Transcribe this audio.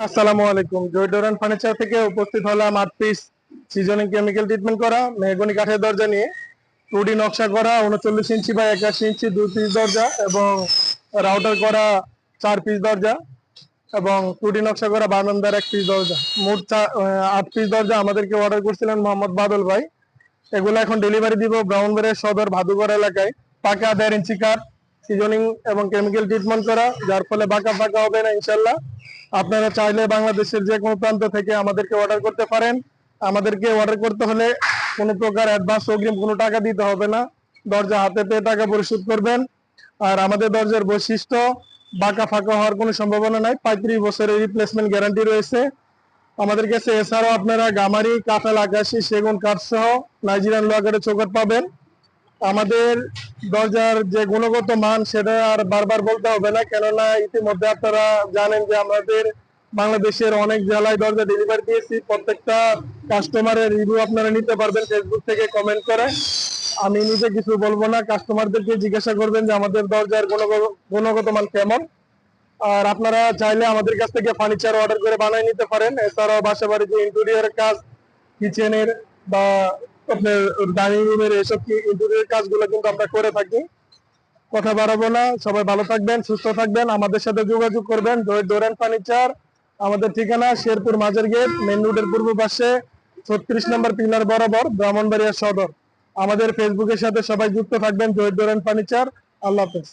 আসসালামু আলাইকুম। জয়ডোরান ফার্নিচার থেকে উপস্থিত হলাম 8 পিস সিজনিং কেমিক্যাল ট্রিটমেন্ট করা মেহগনি কাঠের দরজা নিয়ে। 2D নকশা করা 39 ইঞ্চি বাই 81 ইঞ্চি 2 পিস দরজা এবং রাউটার করা 4 পিস দরজা এবং 2D নকশা করা বারান্দার 1 পিস দরজা। মোট 8 পিস দরজা আমাদেরকে অর্ডার করছিলেন মোহাম্মদ বাদল ভাই। এগুলো এখন ডেলিভারি দিব ব্রাউনবাড়িয়া সদর ভাদুঘর এলাকায়। পাকা 1.5 ইঞ্চি কাঠ সিজনিং এবং কেমিক্যাল ট্রিটমেন্ট করা, যার ফলে বাঁকা ফাঁকা হবে না ইনশাল্লাহ। আপনারা চাইলে বাংলাদেশের যে কোনো প্রান্ত থেকে আমাদেরকে অর্ডার করতে পারেন। আমাদেরকে অর্ডার করতে হলে কোনো প্রকার অ্যাডভান্স অগ্রিম কোনো টাকা দিতে হবে না। দরজা হাতে পেয়ে টাকা পরিশোধ করবেন। আর আমাদের দরজার বৈশিষ্ট্য, বাঁকা ফাঁকা হওয়ার কোনো সম্ভাবনা নাই। 35 বছরের রিপ্লেসমেন্ট গ্যারান্টি রয়েছে আমাদের কাছে। এছাড়াও আপনারা গামারি, কাঁঠাল, আকাশি, সেগুন কাঠ সহ নাইজেরিয়ান লোহাকাঠের চৌকাঠ পাবেন। আমাদের দরজার যে গুণগত মান সেটা আর বারবার বলতে হবে না, কেননা ইতিমধ্যে আপনারা জানেন যে আমাদের বাংলাদেশের অনেক জেলায় দরজা ডেলিভারি দিয়েছি। প্রত্যেকটা কাস্টমারের রিভিউ আপনারা নিতে পারবেন ফেসবুক থেকে কমেন্ট করে। আমি নিজে কিছু বলবো না, কাস্টমারদেরকে জিজ্ঞাসা করবেন যে আমাদের দরজার গুণগত মান কেমন। আর আপনারা চাইলে আমাদের কাছ থেকে ফার্নিচার অর্ডার করে বানিয়ে নিতে পারেন। এছাড়াও বাসা বাড়িতে ইন্টেরিয়র কাজ, কিচেনের বা আপনার ডাইনিং রুমের এসব ইন্টেরিয়র কাজগুলো কিন্তু আমরা করে থাকি। কথা বাড়াবো না, সবাই ভালো থাকবেন, সুস্থ থাকবেন। আমাদের সাথে যোগাযোগ করবেন। ডোরেন ফার্নিচার, আমাদের ঠিকানা শেরপুর মাজার গেট, মেন রোডের পূর্ব পাশে 36 নম্বর পিলার বরাবর, ব্রাহ্মণবাড়িয়া সদর। আমাদের ফেসবুকের সাথে সবাই যুক্ত থাকবেন। ডোরেন ফার্নিচার। আল্লাহ হাফেজ।